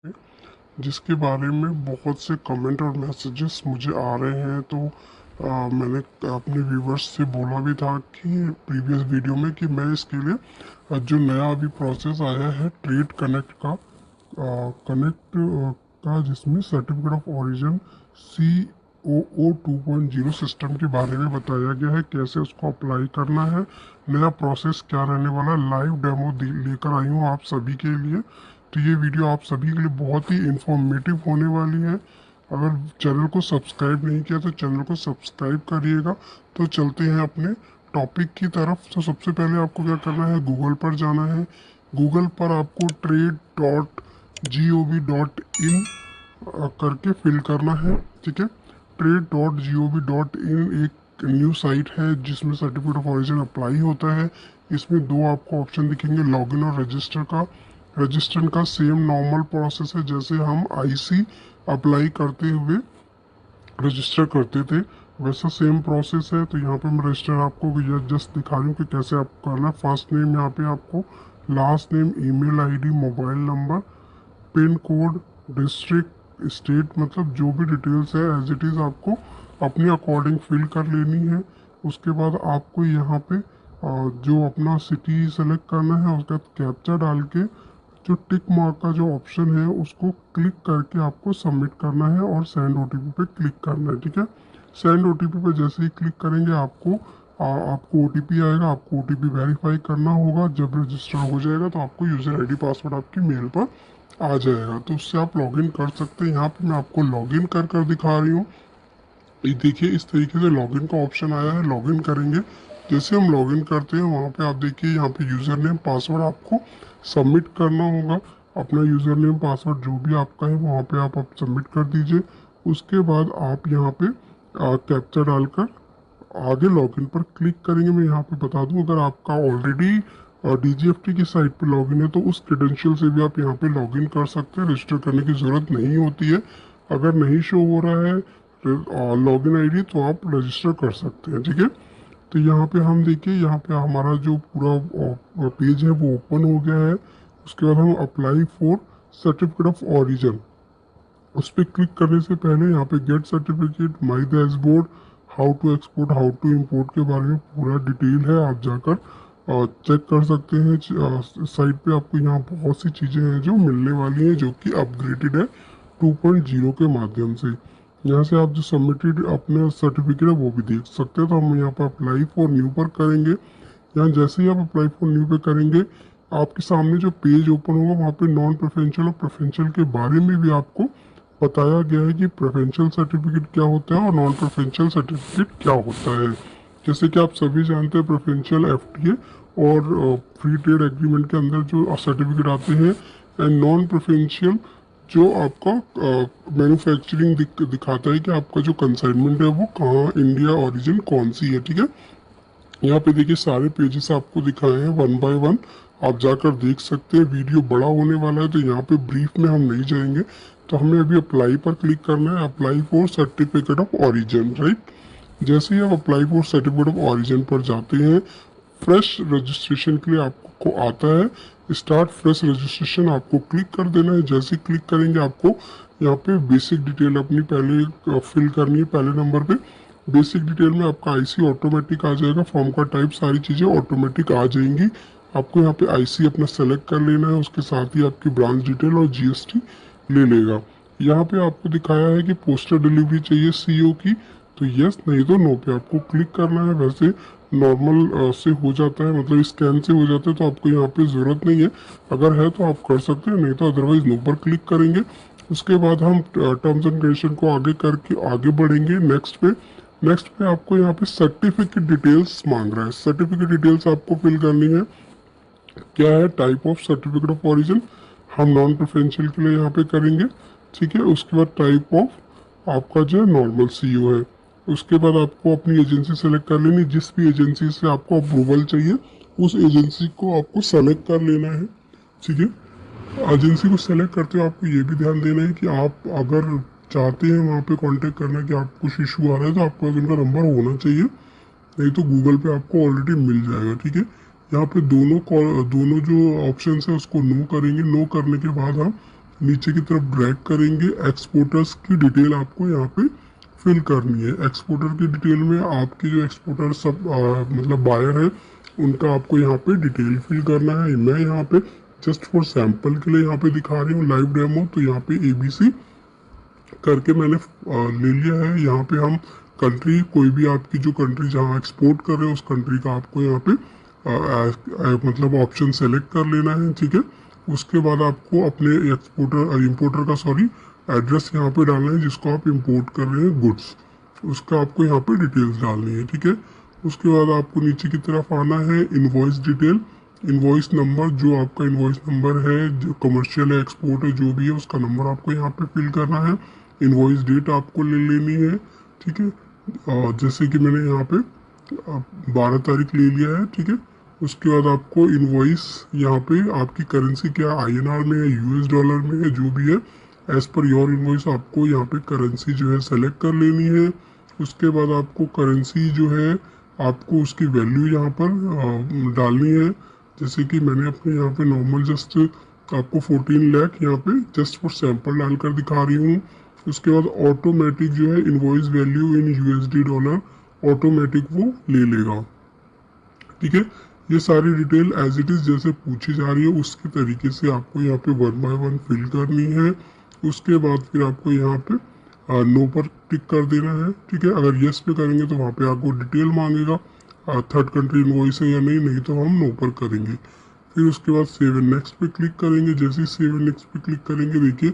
जिसके बारे में बहुत से कमेंट और मैसेजेस मुझे आ रहे हैं। तो मैंने अपने व्यूवर्स से बोला भी था कि प्रीवियस वीडियो में कि मैं इसके लिए जो नया अभी प्रोसेस आया है ट्रेड कनेक्ट का जिसमें certificate of origin COO 2.0 system के बारे में बताया गया है, कैसे उसको अप्लाई करना है, नया प्रोसेस क्या रहने वाला है। लाइव डेमो लेकर आई हूँ आप सभी के लिए। तो ये वीडियो आप सभी के लिए बहुत ही इंफॉर्मेटिव होने वाली है। अगर चैनल को सब्सक्राइब नहीं किया तो चैनल को सब्सक्राइब करिएगा। तो चलते हैं अपने टॉपिक की तरफ। तो सबसे पहले आपको क्या करना है, गूगल पर जाना है। गूगल पर आपको trade.gov.in करके फिल करना है। ठीक है, trade.gov.in एक न्यू साइट है जिसमें सर्टिफिकेट ऑफ ओरिजिन अप्लाई होता है। इसमें दो आपको ऑप्शन दिखेंगे, लॉगिन और रजिस्टर का। रजिस्टर का सेम नॉर्मल प्रोसेस है जैसे हम IC अप्लाई करते हुए रजिस्टर करते थे, वैसा सेम प्रोसेस है। तो यहाँ पे मैं रजिस्टर आपको जस्ट दिखा रही हूँ कि कैसे आपको करना है। फर्स्ट नेम यहाँ पे आपको, last name, email ID, mobile number, pin code, district, state, मतलब जो भी डिटेल्स है एज इट इज़ आपको अपने अकॉर्डिंग फिल कर लेनी है। उसके बाद आपको यहाँ पे जो अपना सिटी सेलेक्ट करना है, उसके बाद कैप्चा डाल के जो टिक मार्क का जो ऑप्शन है उसको क्लिक करके आपको सबमिट करना है और सेंड OTP पे क्लिक करना है। ठीक है, सेंड OTP पे जैसे ही क्लिक करेंगे आपको OTP आएगा। आपको OTP वेरीफाई करना होगा। जब रजिस्टर हो जाएगा तो आपको यूज़र ID पासवर्ड आपकी मेल पर आ जाएगा, तो उससे आप लॉगिन कर सकते हैं। यहाँ पे मैं आपको लॉगिन कर दिखा रही हूँ। ये देखिए, इस तरीके से लॉगिन का ऑप्शन आया है। लॉगिन करेंगे, जैसे हम लॉगिन करते हैं वहाँ पे आप देखिए यहाँ पे यूज़र नेम पासवर्ड आपको सबमिट करना होगा। अपना यूज़र नेम पासवर्ड जो भी आपका है वहाँ पे आप सबमिट कर दीजिए। उसके बाद आप यहाँ पे कैप्चा डालकर आगे लॉगिन पर क्लिक करेंगे। मैं यहाँ पे बता दूं, अगर आपका ऑलरेडी DGFT की साइट पे लॉगिन है तो उस क्रेडेंशियल से भी आप यहाँ पे लॉगिन कर सकते हैं। रजिस्टर करने की ज़रूरत नहीं होती है। अगर नहीं शो हो रहा है लॉगिन ID तो आप रजिस्टर कर सकते हैं। ठीक है, तो यहाँ पे हम देखिए, यहाँ पे हमारा जो पूरा पेज है वो ओपन हो गया है। उसके बाद हम apply for certificate of origin उस पर क्लिक करने से पहले यहाँ पे get certificate, my dashboard, how to export, how to import के बारे में पूरा डिटेल है। आप जाकर चेक कर सकते हैं। साइट पे आपको यहाँ बहुत सी चीज़ें हैं जो मिलने वाली हैं, जो कि अपग्रेडेड है 2.0 के माध्यम से। यहाँ से आप जो सबमिटेड अपने सर्टिफिकेट है वो भी देख सकते हैं। तो हम यहाँ पर अप्लाई फॉर न्यू पर करेंगे। यहाँ जैसे ही आप अप्लाई फॉर न्यू पे करेंगे, आपके सामने जो पेज ओपन होगा वहाँ पे नॉन प्रेफरेंशियल और प्रेफरेंशियल के बारे में भी आपको बताया गया है कि प्रेफरेंशियल सर्टिफिकेट क्या होता है और नॉन प्रेफरेंशियल सर्टिफिकेट क्या होता है। जैसे कि आप सभी जानते हैं, प्रेफरेंशियल FTA और फ्री ट्रेड एग्रीमेंट के अंदर जो सर्टिफिकेट आते हैं, एंड नॉन प्रेफरेंशियल जो आपका मैन्युफैक्चरिंग दिखाता है कि आपका जो कंसाइनमेंट है वो कहाँ, इंडिया ओरिजिन कौन सी है। ठीक है, यहाँ पे देखिए सारे पेजेस आपको दिखाए हैं वन बाय वन, आप जाकर देख सकते हैं। वीडियो बड़ा होने वाला है तो यहाँ पे ब्रीफ में हम नहीं जाएंगे। तो हमें अभी अप्लाई पर क्लिक करना है, apply for certificate of origin, right. जैसे ही आप apply for certificate of origin पर जाते हैं, फ्रेश रजिस्ट्रेशन के लिए आपको आता है स्टार्ट फ्रेश रजिस्ट्रेशन, आपको क्लिक कर देना है। जैसे ही क्लिक करेंगे आपको यहाँ पे बेसिक डिटेल अपनी पहले फिल करनी है। पहले नंबर पे बेसिक डिटेल में आपका IC ऑटोमेटिक आ जाएगा, फॉर्म का टाइप, सारी चीज़ें ऑटोमेटिक आ जाएंगी। आपको यहाँ पे IC अपना सेलेक्ट कर लेना है, उसके साथ ही आपकी ब्रांच डिटेल और GST ले लेगा। यहाँ पे आपको दिखाया है कि पोस्टर डिलीवरी चाहिए CO की, तो यस, नहीं तो नो पे आपको क्लिक करना है। वैसे नॉर्मल से हो जाता है, मतलब स्कैन से हो जाता है, तो आपको यहाँ पे ज़रूरत नहीं है। अगर है तो आप कर सकते हैं, नहीं तो अदरवाइज नो पर क्लिक करेंगे। उसके बाद हम टर्म्स एंड कंडीशन को आगे करके आगे बढ़ेंगे नेक्स्ट पे। नेक्स्ट पे आपको यहाँ पे सर्टिफिकेट डिटेल्स मांग रहा है। सर्टिफिकेट डिटेल्स आपको फिल करनी है। क्या है, type of certificate of origin हम नॉन प्रेफरेंशियल के लिए यहाँ पे करेंगे। ठीक है, उसके बाद टाइप ऑफ आपका जो नॉर्मल CO है। उसके बाद आपको अपनी एजेंसी सेलेक्ट कर लेनी, जिस भी एजेंसी से आपको अप्रूवल चाहिए उस एजेंसी को आपको सेलेक्ट कर लेना है। ठीक है, एजेंसी को सेलेक्ट करते हो आपको ये भी ध्यान देना है कि आप अगर चाहते हैं वहाँ पे कांटेक्ट करना कि आपको कुछ इशू आ रहा है तो आपके पास उनका नंबर होना चाहिए, नहीं तो गूगल पे आपको ऑलरेडी मिल जाएगा। ठीक है, यहाँ पे दोनों जो ऑप्शन है उसको नो करेंगे। नो करने के बाद हम नीचे की तरफ ड्रैग करेंगे, एक्सपोर्टर्स की डिटेल आपको यहाँ पे फिल करनी है। एक्सपोर्टर की डिटेल में आपके जो एक्सपोर्टर सब मतलब बायर है उनका आपको यहाँ पे डिटेल फिल करना है। मैं यहाँ पे जस्ट फॉर सैंपल के लिए यहाँ पे दिखा रही हूँ लाइव डेमो, तो यहाँ पे ABC करके मैंने ले लिया है। यहाँ पे हम कंट्री, कोई भी आपकी जो कंट्री जहाँ एक्सपोर्ट कर रहे हो उस कंट्री का आपको यहाँ पे मतलब ऑप्शन सेलेक्ट कर लेना है, ठीक है। उसके बाद आपको अपने एक्सपोर्टर इंपोर्टर का सॉरी एड्रेस यहाँ पे डालना है जिसको आप इंपोर्ट कर रहे हैं गुड्स, उसका आपको यहाँ पे डिटेल्स डालनी है, ठीक है। उसके बाद आपको नीचे की तरफ आना है, इनवॉइस डिटेल, इनवॉइस नंबर, जो आपका इनवॉइस नंबर है, जो कमर्शियल है, एक्सपोर्ट है, जो भी है उसका नंबर आपको यहाँ पे फिल करना है। इनवॉइस डेट आपको ले लेनी है, ठीक है। जैसे कि मैंने यहाँ पे 12 तारीख ले लिया है, ठीक है। उसके बाद आपको इनवॉइस यहाँ पे आपकी करेंसी क्या INR में है, US डॉलर में है, जो भी है एज पर योर इनवॉइस आपको यहाँ पे करेंसी जो है सेलेक्ट कर लेनी है। उसके बाद आपको करेंसी जो है आपको उसकी वैल्यू यहाँ पर डालनी है। जैसे कि मैंने अपने यहाँ पे नॉर्मल जस्ट आपको 14 लाख यहाँ पे जस्ट फॉर सैंपल डालकर दिखा रही हूँ। उसके बाद ऑटोमेटिक जो है invoice value in USD dollar automatic वो ले लेगा, ठीक है। ये सारी डिटेल एज इट इज़ जैसे पूछी जा रही है उसके तरीके से आपको यहाँ पे 1 बाय 1 फिल करनी है। उसके बाद फिर आपको यहाँ पे नो पर टिक कर देना है, ठीक है। अगर यस पे करेंगे तो वहाँ पे आपको डिटेल मांगेगा थर्ड कंट्री इनवॉइस है या नहीं, नहीं तो हम नो पर करेंगे। फिर उसके बाद सेव एंड नेक्स्ट पे क्लिक करेंगे। जैसे ही सेव एंड नेक्स्ट पे क्लिक करेंगे देखिए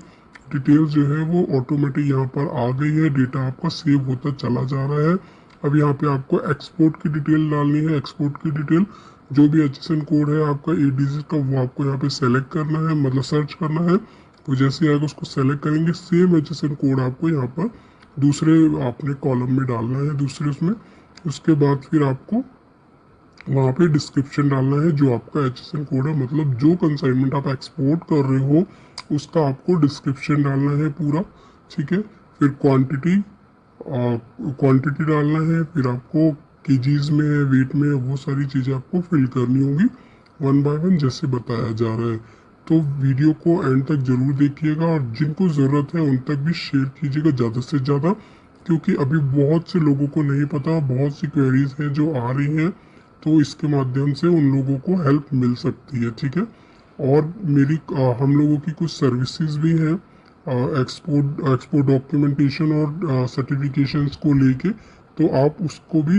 डिटेल्स जो है वो ऑटोमेटिक यहाँ पर आ गई है, डेटा आपका सेव होता चला जा रहा है। अब यहाँ पे आपको एक्सपोर्ट की डिटेल डालनी है। एक्सपोर्ट की डिटेल जो भी HSN कोड है आपका 8 डिजिट का वो आपको यहाँ पे सेलेक्ट करना है, मतलब सर्च करना है। तो जैसे आएगा उसको सेलेक्ट करेंगे, सेम HSN कोड आपको यहाँ पर दूसरे आपने कॉलम में डालना है, दूसरे उसमें। उसके बाद फिर आपको वहाँ पे डिस्क्रिप्शन डालना है जो आपका HSN कोड है, मतलब जो कंसाइनमेंट आप एक्सपोर्ट कर रहे हो उसका आपको डिस्क्रिप्शन डालना है पूरा, ठीक है। फिर क्वांटिटी डालना है, फिर आपको केजीज में है, वेट में है, वो सारी चीज़ें आपको फिल करनी होगी 1 बाय 1 जैसे बताया जा रहा है। तो वीडियो को एंड तक जरूर देखिएगा और जिनको ज़रूरत है उन तक भी शेयर कीजिएगा ज़्यादा से ज़्यादा, क्योंकि अभी बहुत से लोगों को नहीं पता, बहुत सी क्वेरीज हैं जो आ रही हैं, तो इसके माध्यम से उन लोगों को हेल्प मिल सकती है, ठीक है। और हम लोगों की कुछ सर्विसेज भी हैं एक्सपोर्ट डॉक्यूमेंटेशन और सर्टिफिकेशंस को लेके, तो आप उसको भी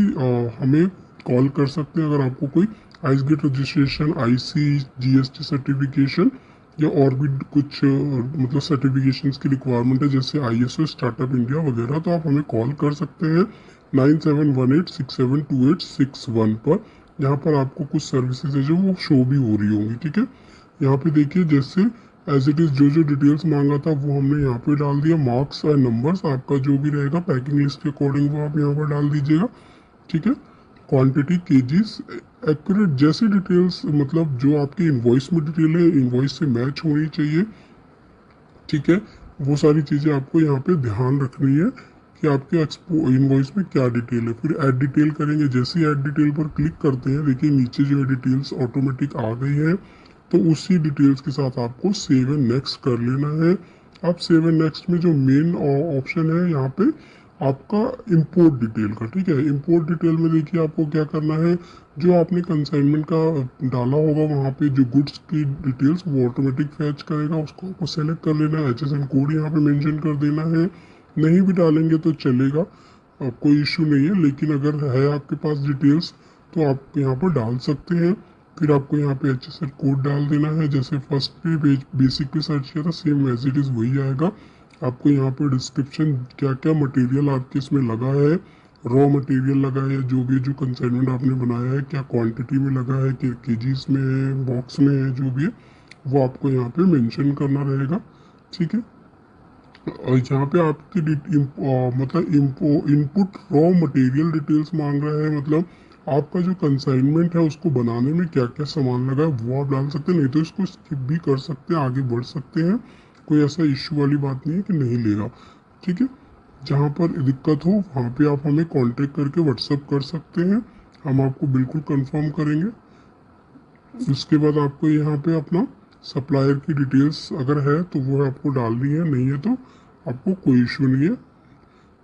हमें कॉल कर सकते हैं अगर आपको कोई ICEGATE registration, IC, GST certification या और भी कुछ मतलब सर्टिफिकेशंस की रिक्वायरमेंट है जैसे ISO, स्टार्टअप इंडिया वगैरह, तो आप हमें कॉल कर सकते हैं 9718672861 पर। यहाँ पर आपको कुछ सर्विसेज है जो वो शो भी हो रही होंगी, ठीक है। यहाँ पे देखिए जैसे एज इट इज़ जो जो डिटेल्स मांगा था वो हमने यहाँ पे डाल दिया। मार्क्स और नंबर्स आपका जो भी रहेगा पैकिंग लिस्ट के अकॉर्डिंग वो आप यहाँ पर डाल दीजिएगा, ठीक है। क्वांटिटी, केजीज, एक्यूरेट जैसी डिटेल्स मतलब जो आपकी इनवॉइस में डिटेल है इनवॉइस से मैच होनी चाहिए, ठीक है। वो सारी चीज़ें आपको यहाँ पे ध्यान रखनी है कि आपके इनवॉइस में क्या डिटेल है। फिर ऐड डिटेल करेंगे। जैसे ही ऐड डिटेल पर क्लिक करते हैं देखिए नीचे जो है डिटेल्स ऑटोमेटिक आ गई है, तो उसी डिटेल्स के साथ आपको सेव एंड नेक्स्ट कर लेना है। अब सेव एंड नेक्स्ट में जो मेन ऑप्शन है यहाँ पे आपका इंपोर्ट डिटेल का, ठीक है। इंपोर्ट डिटेल में देखिए आपको क्या करना है, जो आपने कंसाइनमेंट का डाला होगा वहाँ पे जो गुड्स की डिटेल्स वो ऑटोमेटिक फैच करेगा, उसको आपको सेलेक्ट कर लेना है। HSN कोड यहाँ पे मेंशन कर देना है। नहीं भी डालेंगे तो चलेगा, कोई इशू नहीं है, लेकिन अगर है आपके पास डिटेल्स तो आप यहाँ पर डाल सकते हैं। फिर आपको यहाँ पे HSN कोड डाल देना है। जैसे फर्स्ट पे बेसिक पे सर्च किया था सेम एज इट इज़ वही आएगा। आपको यहाँ पे डिस्क्रिप्शन क्या क्या मटेरियल आपके इसमें लगा है, रॉ मटेरियल लगा है, जो कंसाइनमेंट आपने बनाया है क्या क्वांटिटी में लगा है, केजीज में है, बॉक्स में है, जो भी है वो आपको यहाँ पे मेंशन करना रहेगा, ठीक है। और यहाँ पे आपकी मतलब इनपुट रॉ मटेरियल डिटेल्स मांग रहा है, मतलब आपका जो कंसाइनमेंट है उसको बनाने में क्या क्या सामान लगा है वो आप डाल सकते हैं, नहीं तो इसको स्किप भी कर सकते हैं, आगे बढ़ सकते हैं। कोई ऐसा इशू वाली बात नहीं है कि नहीं लेगा, ठीक है। जहाँ पर दिक्कत हो वहाँ पे आप हमें कांटेक्ट करके व्हाट्सअप कर सकते हैं, हम आपको बिल्कुल कंफर्म करेंगे। उसके बाद आपको यहाँ पे अपना सप्लायर की डिटेल्स अगर है तो वो आपको डालनी है, नहीं है तो आपको कोई इशू नहीं है।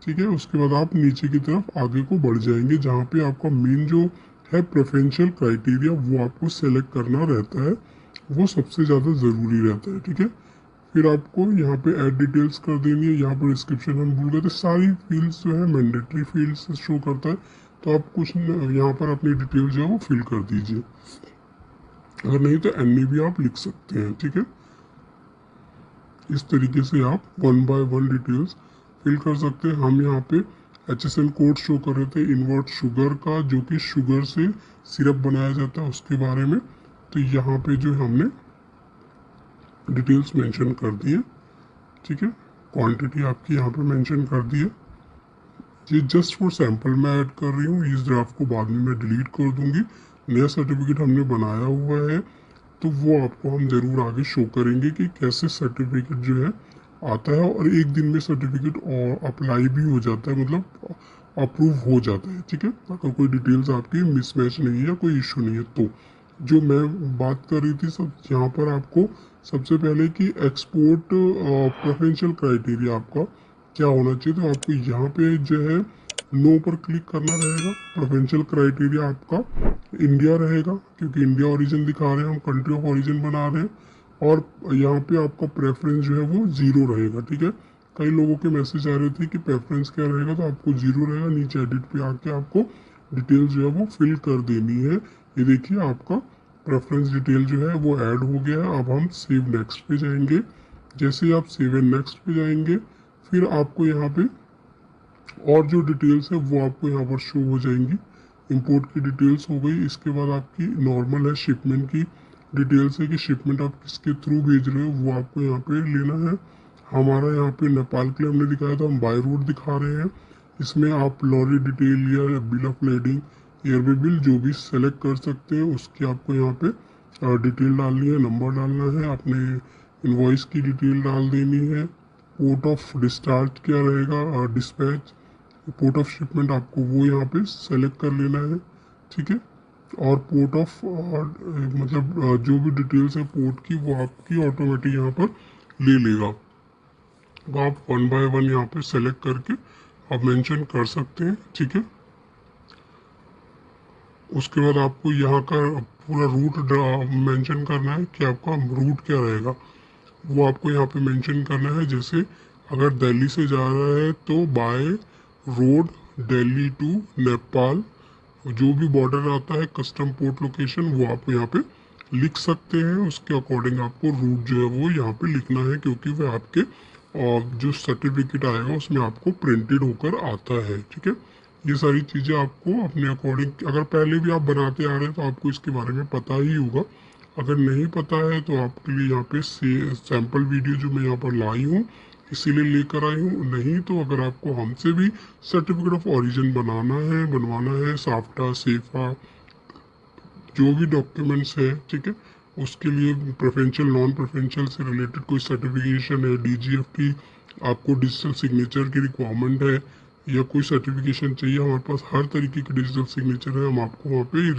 ठीक है, उसके बाद आप नीचे की तरफ आगे को बढ़ जाएंगे, जहाँ पे आपका मेन जो है प्रेफरेंशियल क्राइटेरिया वो आपको सेलेक्ट करना रहता है, वो सबसे ज़्यादा ज़रूरी रहता है। ठीक है, फिर आपको यहाँ पे ऐड डिटेल्स कर देनी है। यहाँ पर डिस्क्रिप्शन हम भूल गए थे, सारी फील्ड्स जो है मैंडेटरी फील्ड्स शो करता है, तो आप कुछ यहाँ पर अपनी डिटेल जो है वो फिल कर दीजिए। अगर नहीं तो एन भी आप लिख सकते हैं। ठीक है, इस तरीके से आप one by one details fill कर सकते हैं। हम यहाँ पे HSN कोड शो कर रहे थे इन्वर्ट शुगर का, जो कि शुगर से सिरप बनाया जाता है उसके बारे में। तो यहाँ पे जो हमने डिटेल्स मेंशन कर दी है। ठीक है, क्वांटिटी आपकी यहाँ पे मेंशन कर दी है। ये जस्ट फॉर सैंपल मैं ऐड कर रही हूँ, इस ड्राफ्ट को बाद में मैं डिलीट कर दूंगी। नया सर्टिफिकेट हमने बनाया हुआ है, तो वो आपको हम ज़रूर आगे शो करेंगे कि कैसे सर्टिफिकेट जो है आता है, और एक दिन में सर्टिफिकेट और अप्लाई भी हो जाता है, मतलब अप्रूव हो जाता है। ठीक है, अगर कोई डिटेल्स आपकी मिसमैच नहीं है या कोई इशू नहीं है तो। जो मैं बात कर रही थी सब यहाँ पर आपको सबसे पहले कि एक्सपोर्ट प्रेफरेंशियल क्राइटेरिया आपका क्या होना चाहिए, तो आपको यहाँ पे जो है नो पर क्लिक करना रहेगा। प्रेफरेंशियल क्राइटेरिया आपका इंडिया रहेगा, क्योंकि इंडिया ओरिजिन दिखा रहे हैं हम, कंट्री ऑफ ओरिजिन बना रहे हैं। और यहाँ पे आपका प्रेफरेंस जो है वो ज़ीरो रहेगा। ठीक है, कई लोगों के मैसेज आ रहे थे कि प्रेफरेंस क्या रहेगा, तो आपको ज़ीरो रहेगा। नीचे एडिट पे आके आपको डिटेल जो है वो फिल कर देनी है। ये देखिए आपका प्रेफरेंस डिटेल जो है वो ऐड हो गया है। अब हम सेव नेक्स्ट पे जाएंगे। जैसे ही आप सेव एंड नेक्स्ट पे जाएंगे, फिर आपको यहाँ पे और जो डिटेल्स है वो आपको यहाँ पर शो हो जाएंगी। इंपोर्ट की डिटेल्स हो गई, इसके बाद आपकी नॉर्मल है शिपमेंट की डिटेल्स है कि शिपमेंट आप किसके थ्रू भेज रहे हो, वो आपको यहाँ पे लेना है। हमारा यहाँ पे नेपाल के लिए हमने दिखाया था, हम बाय रोड दिखा रहे हैं। इसमें आप लॉरी डिटेल या bill of lading, airway bill जो भी सेलेक्ट कर सकते हैं, उसकी आपको यहाँ पे डिटेल डालनी है, नंबर डालना है, अपने इन्वॉइस की डिटेल डाल देनी है। पोर्ट ऑफ डिस्चार्ज क्या रहेगा, डिस्पैच, पोर्ट ऑफ शिपमेंट आपको वो यहाँ पे सेलेक्ट कर लेना है। ठीक है, और पोर्ट ऑफ मतलब जो भी डिटेल्स है पोर्ट की वो आपकी ऑटोमेटिक यहाँ पर ले लेगा। तो आप वन बाय वन यहाँ पे सेलेक्ट करके आप मेंशन कर सकते हैं। ठीक है, उसके बाद आपको यहाँ का पूरा रूट मेंशन करना है कि आपका रूट क्या रहेगा, वो आपको यहाँ पे मेंशन करना है। जैसे अगर दिल्ली से जा रहा है तो by road Delhi to Nepal, जो भी बॉर्डर आता है कस्टम पोर्ट लोकेशन वो आप यहाँ पे लिख सकते हैं। उसके अकॉर्डिंग आपको रूट जो है वो यहाँ पे लिखना है, क्योंकि वह आपके जो सर्टिफिकेट आएगा उसमें आपको प्रिंटेड होकर आता है। ठीक है, ये सारी चीज़ें आपको अपने अकॉर्डिंग, अगर पहले भी आप बनाते आ रहे हैं तो आपको इसके बारे में पता ही होगा। अगर नहीं पता है तो आपके लिए यहाँ पे सैम्पल वीडियो जो मैं यहाँ पर लाई हूँ इसीलिए लेकर आई हूँ। नहीं तो अगर आपको हमसे भी सर्टिफिकेट ऑफ ओरिजिन बनवाना है, साफ्टा सेफा जो भी डॉक्यूमेंट्स है, ठीक है, उसके लिए प्रेफरेंशियल नॉन प्रेफरेंशियल से रिलेटेड कोई सर्टिफिकेशन है, DGF की आपको डिजिटल सिग्नेचर की रिक्वायरमेंट है या कोई सर्टिफिकेशन चाहिए, हमारे पास हर तरीके की डिजिटल सिग्नेचर है। हम आपको वहाँ पे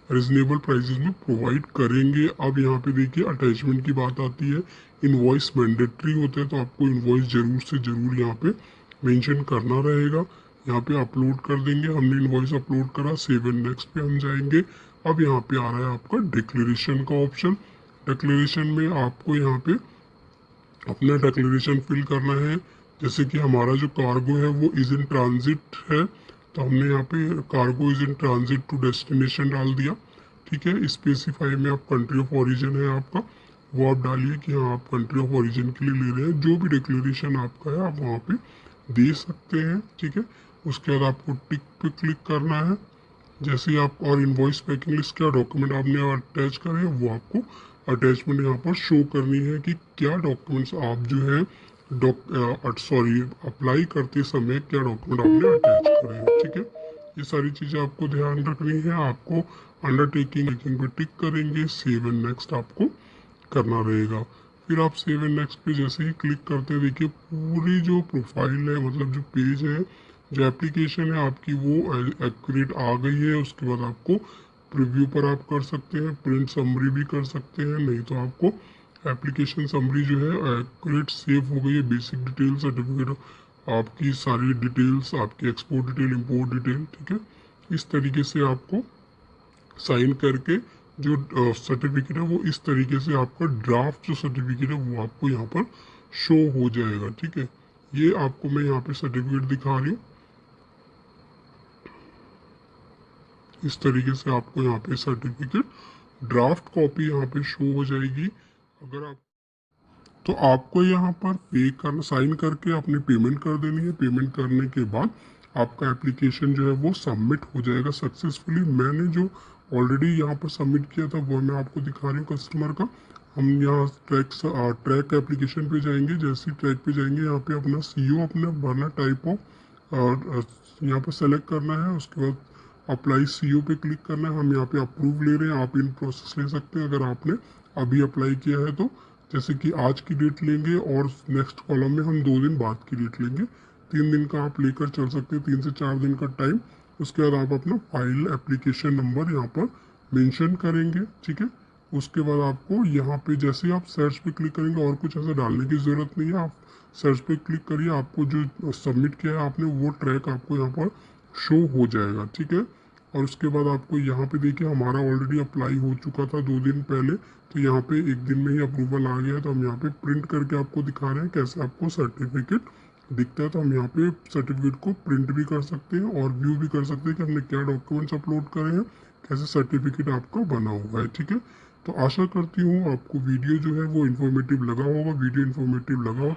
रीजनेबल प्राइसेस में प्रोवाइड करेंगे। अब यहाँ पे देखिए अटैचमेंट की बात आती है। इनवॉइस मैंडेटरी होता है, तो आपको इनवॉइस जरूर से ज़रूर यहाँ पे मेंशन करना रहेगा। यहाँ पे अपलोड कर देंगे, हमने इनवॉइस अपलोड करा, सेव एंड नेक्स्ट पे हम जाएंगे। अब यहाँ पे आ रहा है आपका डिक्लेरेशन का ऑप्शन। डिक्लेरेशन में आपको यहाँ पे अपना डिक्लेरेशन फिल करना है। जैसे कि हमारा जो कार्गो है वो इज इन ट्रांजिट है, तो हमने यहाँ पे cargo is in transit to destination डाल दिया। ठीक है, स्पेसिफाई में आप कंट्री ऑफ ओरिजिन है आपका वो आप डालिए कि हाँ आप कंट्री ऑफ ओरिजिन के लिए ले रहे हैं। जो भी डिक्लेरेशन आपका है आप वहाँ पे दे सकते हैं। ठीक है, उसके बाद आपको टिक पे क्लिक करना है। जैसे ही आप और इनवॉइस पैकिंग लिस्ट क्या डॉक्यूमेंट आपने अटैच करे वो आपको अटैचमेंट यहाँ पर शो करनी है कि क्या डॉक्यूमेंट्स आप जो है अप्लाई करते समय क्या डॉक्यूमेंट आपने अटैच करे हैं। ठीक है, ये सारी चीज़ें आपको ध्यान रखनी है। आपको अंडरटेकिंग पे टिक करेंगे, सेव एंड नेक्स्ट आपको करना रहेगा। फिर आप सेव एंड नेक्स्ट पे जैसे ही क्लिक करते हैं, देखिए पूरी जो प्रोफाइल है, मतलब जो पेज है, जो एप्लीकेशन है आपकी वो एक्यूरेट आ गई है। उसके बाद आपको प्रीव्यू पर आप कर सकते हैं, प्रिंट समरी भी कर सकते हैं, नहीं तो आपको एप्लीकेशन समरी जो है एक्यूरेट सेव हो गई है, बेसिक डिटेल सर्टिफिकेट, आपकी सारी डिटेल्स, आपकी एक्सपोर्ट डिटेल, इंपोर्ट डिटेल, ठीक है। इस तरीके से आपको साइन करके जो सर्टिफिकेट है वो इस तरीके से आपका ड्राफ्ट जो सर्टिफिकेट है वो आपको यहाँ पर शो हो जाएगा, ठीक है। ये आपको मैं यहाँ पे सर्टिफिकेट दिखा रही हूँ, इस तरीके से आपको यहाँ पे सर्टिफिकेट ड्राफ्ट कॉपी यहाँ पे शो हो जाएगी। अगर आप तो आपको यहाँ पर पे करना, साइन करके अपनी पेमेंट कर देनी है। पेमेंट करने के बाद आपका एप्लीकेशन जो है वो सबमिट हो जाएगा सक्सेसफुली। मैंने जो ऑलरेडी यहाँ पर सबमिट किया था वो मैं आपको दिखा रही हूँ कस्टमर का। हम यहाँ ट्रैक एप्लीकेशन पे जाएंगे। जैसे ही ट्रैक पे जाएंगे यहाँ पे अपना सीओ अपना भरना, टाइप ऑफ यहाँ पर सेलेक्ट करना है। उसके बाद अप्लाई सीओ पे क्लिक करना है। हम यहाँ पे अप्रूव ले रहे हैं, आप इन प्रोसेस ले सकते हैं अगर आपने अभी अप्लाई किया है तो। जैसे कि आज की डेट लेंगे और नेक्स्ट कॉलम में हम 2 दिन बाद की डेट लेंगे। 3 दिन का आप लेकर चल सकते हैं, 3 से 4 दिन का टाइम। उसके बाद आप अपना फाइल एप्लीकेशन नंबर यहाँ पर मेंशन करेंगे, ठीक है। उसके बाद आपको यहाँ पे जैसे ही आप सर्च पे क्लिक करेंगे, और कुछ ऐसा डालने की ज़रूरत नहीं है। आप सर्च पे क्लिक करिए, आपको जो सबमिट किया है आपने वो ट्रैक आपको यहाँ पर शो हो जाएगा, ठीक है। और उसके बाद आपको यहाँ पे देखिए हमारा ऑलरेडी अप्लाई हो चुका था 2 दिन पहले, तो यहाँ पे 1 दिन में ही अप्रूवल आ गया है। तो हम यहाँ पे प्रिंट करके आपको दिखा रहे हैं कैसे आपको सर्टिफिकेट दिखता है। तो हम यहाँ पे सर्टिफिकेट को प्रिंट भी कर सकते हैं और व्यू भी कर सकते हैं कि हमने क्या डॉक्यूमेंट्स अपलोड करे हैं, कैसे सर्टिफिकेट आपका बना हुआ है, ठीक है। तो आशा करती हूँ आपको वीडियो जो है वो इन्फॉर्मेटिव लगा होगा। वीडियो इन्फॉर्मेटिव लगा हो